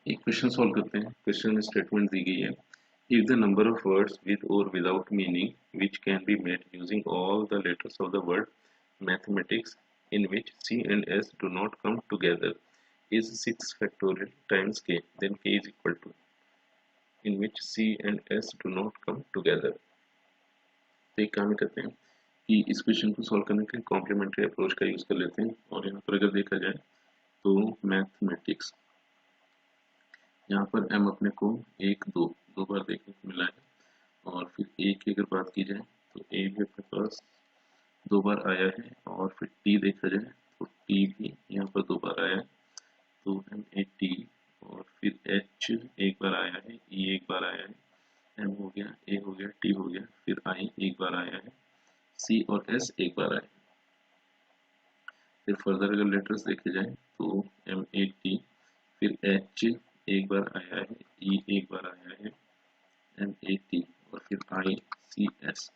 एक question solve करते हैं। क्वेश्चन में स्टेटमेंट दी गई है, if the number of words with और without meaning which can be made using all the letters of the word mathematics in which c and s do not come together is 6 factorial times k, then k is equal to in which c and s do not come together। तो एक काम करते हैं कि इस question को solve करने के लिए कॉम्प्लीमेंट्री अप्रोच का यूज कर लेते हैं। और यहाँ पर अगर देखा जाए तो मैथमेटिक्स, यहाँ पर m अपने को एक दो बार देखने को मिला है। और फिर a की अगर बात की जाए तो a भी अपने पास दो बार आया है। और फिर t देखा जाए तो t भी यहाँ पर दो बार आया है, तो MAT। और फिर H एक बार आया है, E एक बार आया है, M हो गया, A हो गया, T हो गया, फिर I एक बार आया है, C और S एक बार आया है। फिर फर्दर अगर लेटर्स देखे जाए तो MAT, फिर H एक बार आया है, E एक बार आया है, MAT और फिर ICS।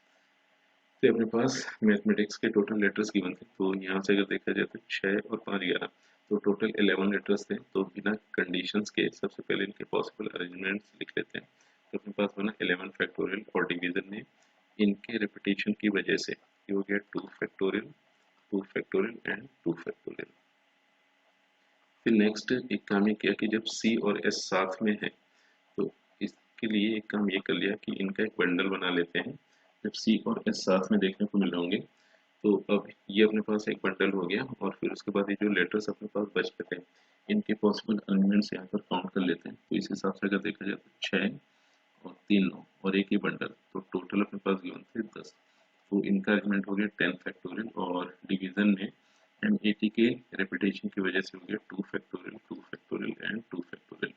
तो अपने पास मैथमेटिक्स के टोटल लेटर्स गिवन थे। तो यहाँ से अगर देखा जाए तो 6 और 5 11, तो टोटल 11 लेटर्स थे। तो बिना कंडीशंस के सबसे पहले इनके पॉसिबल अरेंजमेंट्स लिख लेते हैं। तो अपने पास बना 11 फैक्टोरियल और डिवीजन में इनके रिपीटेशन की वजह से ये हो गया 2 फैक्टोरियल, 2 फैक्टोरियल एंड 2 फैक्टोरियल। फिर नेक्स्ट एक काम ये किया कि जब C और S साथ में है तो इसके लिए एक काम ये कर लिया कि इनका एक बंडल बना लेते हैं। जब C और S साथ में देखने को मिल रहे होंगे तो अब ये अपने पास एक बंडल हो गया। और फिर उसके बाद ये जो लेटर्स अपने पास बचते थे इनके पॉसिबल एलिमेंट्स यहाँ पर काउंट कर लेते हैं। तो इस हिसाब से अगर देखा जाए तो 6 और 3 9 और एक ही बंडल, तो टोटल अपने पास गिवन थे 10। तो इनका एलिमेंट हो गया 10 फैक्टोरियल। और डिवीजन में MAT के रेपिटेशन की वजह से हो गया 2 फैक्टोरियल, 2 फैक्टोरियल एंड 2 फैक्टोरियल।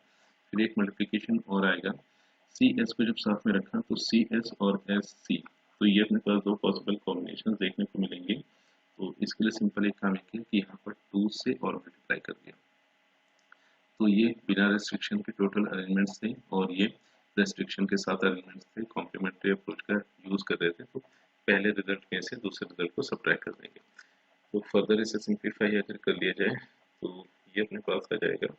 फिर एक मल्टीप्लिकेशन और आएगा, सी एस को जब साथ में रखा तो सी एस और एस सी, तो ये अपने पास दो पॉसिबल कॉम्बिनेशन देखने को मिलेंगे। तो इसके लिए सिंपल एक काम किया कि यहाँ पर 2 से और मल्टीप्लाई कर दिया। तो ये बिना रेस्ट्रिक्शन के टोटल अरेंजमेंट्स थे और ये रेस्ट्रिक्शन के साथ अरेंजमेंट्स थे। कॉम्प्लीमेंट्री अप्रोच का यूज कर रहे थे, तो पहले रिजल्ट में से दूसरे रिजल्ट को सब्ट्रैक्ट कर देंगे। तो फर्दर इसे सिंप्लीफाई अगर कर लिया जाए तो ये अपने पास आ जाएगा।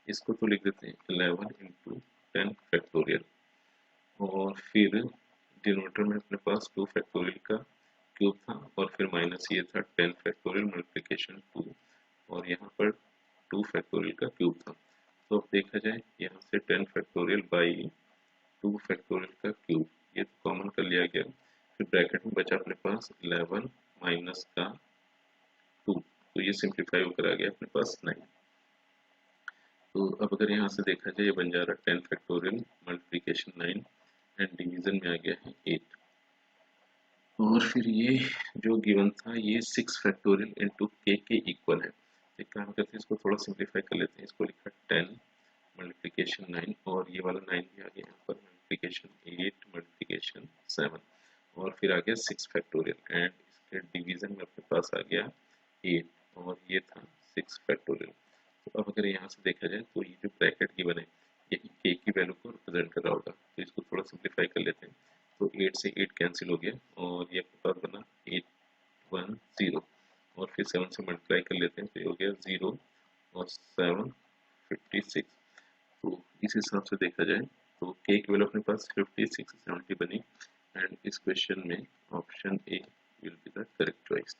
इसको तो लिख देते हैं 11 इंटू 10 फैक्टोरियल। और फिर डिनोमिनेटर में अपने पास 2 फैक्टोरियल का क्यूब था और फिर माइनस ये था 10 फैक्टोरियल मल्टीप्लिकेशन 2 और यहाँ पर 2 फैक्टोरियल का क्यूब था। तो अब देखा जाए यहाँ से 10 फैक्टोरियल बाई 2 फैक्टोरियल का क्यूब, ये तो कॉमन कर लिया गया। फिर ब्रैकेट में बचा अपने पास 11 माइनस का 2, तो ये सिंप्लीफाई होकर आ गया अपने पास 9। तो अब अगर यहाँ से देखा जाए ये बन जा रहा है 10 फैक्टोरियल मल्टीप्लिकेशन 9 एंड डिवीजन में आ गया है 8। और फिर ये जो गिवन था ये 6 फैक्टोरियल इंटू के इक्वल है। एक काम करते हैं इसको थोड़ा सिंप्लीफाई कर लेते हैं। इसको लिखा 10 मल्टीप्लिकेशन 9 और ये वाला 9 भी आ गया यहाँ पर मल्टीप्लिकेशन 8 मल्टीप्लिकेशन 7 और फिर आ गया 6 फैक्टोरियल एंड इसके डिवीजन में अपने पास आ गया 8 और ये था 6 फैक्टोरियल। तो अब अगर यहाँ से देखा जाए तो ये जो ब्रैकेट गिवन है यही के की वैल्यू को रिप्रेजेंट कर रहा होगा। तो इसको थोड़ा सिंप्लीफाई कर लेते हैं। तो 8 से 8 कैंसिल हो गया और ये अपने पास बना 810 और फिर 7 से मल्टीप्लाई कर लेते हैं तो ये हो गया 0 और 7 56। तो इस हिसाब से देखा जाए तो के की वैल्यू अपने पास 56 70 बनी एंड इस क्वेश्चन में option A will be the correct choice.